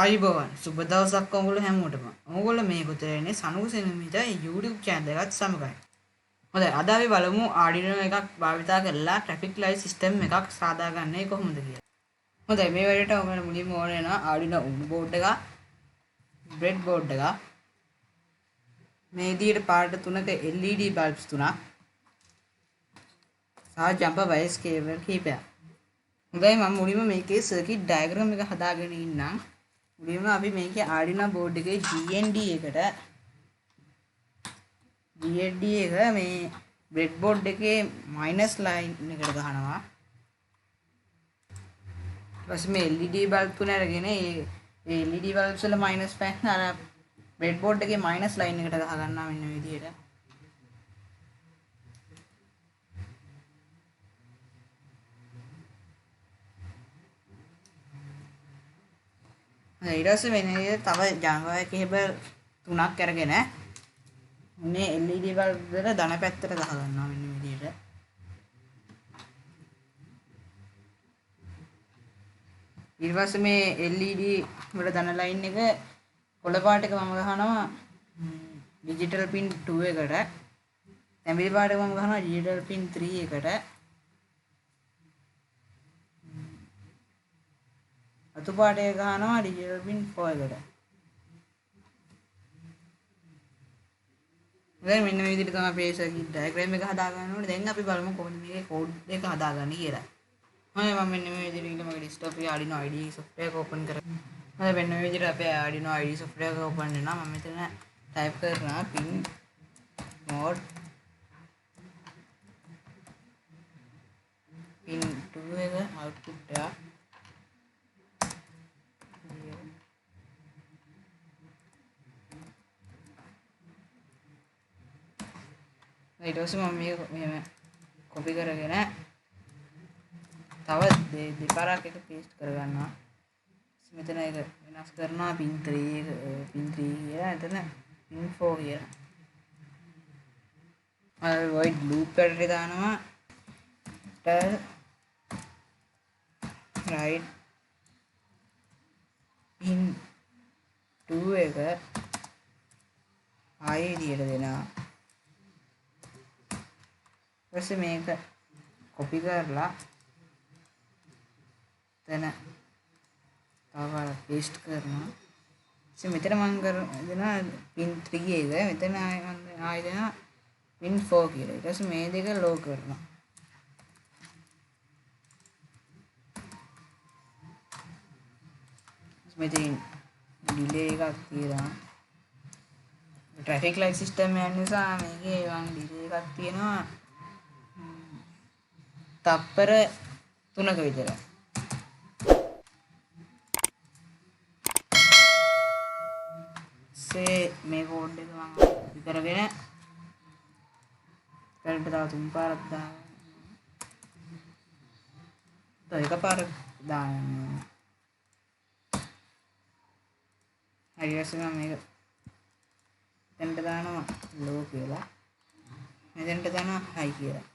අයිබෝවන් සුබ දවසක් ඔයගොල්ලෝ හැමෝටම. ඔයගොල්ලෝ මේ පුතේ ඉන්නේ සනුග සෙනමිට YouTube channel එකත් සමගයි. හොඳයි අද අපි බලමු Arduino එකක් භාවිතා කරලා traffic light system එකක් සාදාගන්නේ කොහොමද කියලා. හොඳයි මේ වැඩේට ඔයගොල්ලෝ මුලින්ම ඕන වෙනවා Arduino UNO board එක, breadboard එක. මේ විදිහට පාට තුනක LED bulbs තුනක්. සහ jumper wires cable කීපයක්. හොඳයි මම මුලින්ම මේකේ circuit diagram එක හදාගෙන ඉන්නම්. මුලින්ම අපි මේකේ Arduino board එකේ GND එක මේ breadboard එකේ minus line එකට ගහනවා. ඊපස්සේ මේ LED bulb තුන අරගෙන ඒ LED bulbs වල minus පැන්න අර breadboard එකේ minus line එකට ගහ ගන්නවා මෙන්න මේ විදිහට. ඊට පස්සේ වෙන විදිහට තව ජංගවය කේබල් තුනක් අරගෙන මේ LED bulb වල ධන පැත්තට ගහ ගන්නවා මෙන්න මේ විදිහට. ඊට පස්සේ මේ LED වල ධන line එක කොළ පාට එක මම ගහනවා digital pin 2 එකට. තැඹිලි පාට එක මම ගහනවා digital pin 3 එකට. අතු පාට එක ගහනවා digital pin 4 එකට. දැන් මෙන්න මේ විදිහට තමයි අපි circuit diagram එක හදා ගන්න ඕනේ. දැන් අපි බලමු කොහොමද මේකේ code එක හදාගන්නේ කියලා. හොඳයි මම මෙන්න මේ විදිහට මගේ desktop එකේ Arduino IDE software එක open කරගන්න. හොඳයි මෙන්න මේ විදිහට අපේ Arduino IDE software එක open වෙනවා. මම මෙතන type කරනවා pin mode pin 2 එක output එක ඊට පස්සේ මම මේක මෙහෙම කොපි කරගෙන තව දෙපාරක් එක පේස්ට් කරගන්නවා. මෙතන ඒක වෙනස් කරනවා pin 3 එක pin 3 කියලා. එතන pin 4 කියලා. අර void loop එකට දානවා tel right pin 2 එක ආයෙ විදියට දෙනවා. ඊපස්සේ මේක කොපි කරලා එතන තව පේස්ට් කරනවා. ඊට මෙතන මම දෙනවා pin 3 එක. මෙතන ආයෙ දෙනවා pin 4 කියලා. ඊට පස්සේ මේ දෙක ලෝ කරනවා. මෙතන ඩිලේ එකක් තියෙනවා. traffic light system එක නිසා මේකේ ඩිලේ එකක් තියෙනවා. තප්පර 3ක විතර. මේ කෝඩ් එක මම විතරගෙන කරන්ට් තව 3 පාරක් දානවා. තව එකපාරක් දානවා. හරියට මම මේක එතනට දානවා low කියලා. මෙතනට දානවා high කියලා.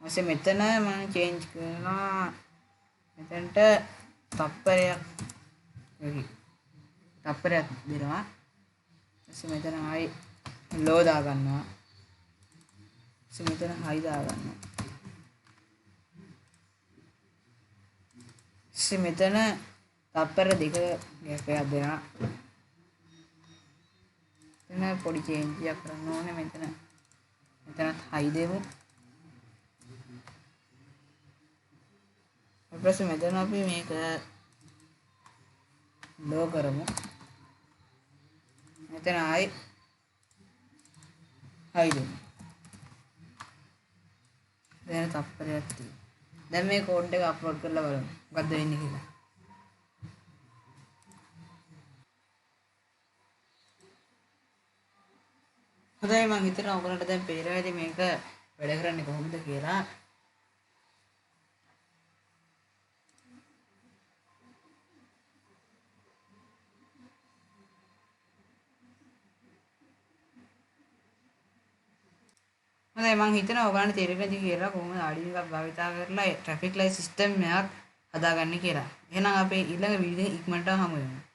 ඊට මෙතන මම change කරනවා මෙතනට තප්පරයක් දෙනවා. ඊට මෙතන ආයි low දා ගන්නවා. ඊට මෙතන high දා ගන්නවා. ඊට මෙතන තප්පර දෙක ගෑපයක් දෙනවා. එතන පොඩි change එකක් කරන්න ඕනේ. මෙතනත් high දෙමු. ඊපස්සේ මෙතන අපි මේක low කරමු. මෙතන ආයි high දෙමු. දැන් තප්පරයක් තියෙනවා. දැන් මේ කෝඩ් එක අප්ලෝඩ් කරලා බලමු මොකද්ද වෙන්නේ කියලා. හොඳයි මම හිතනවා ඔයගලන්ට දැන් පේනවා ඇති මේක වැඩ කරන්නේ කොහොමද කියලා. හොඳයි මම හිතනවා ඔයගලන්ට තේරෙන්නේ කියලා කොහොමද Arduino එකක් භාවිතා කරලා traffic light system එකක් හදාගන්නේ කියලා. එහෙනම් අපි ඊළඟ වීඩියෝ එකේ ඉක්මනට හමු වෙමු.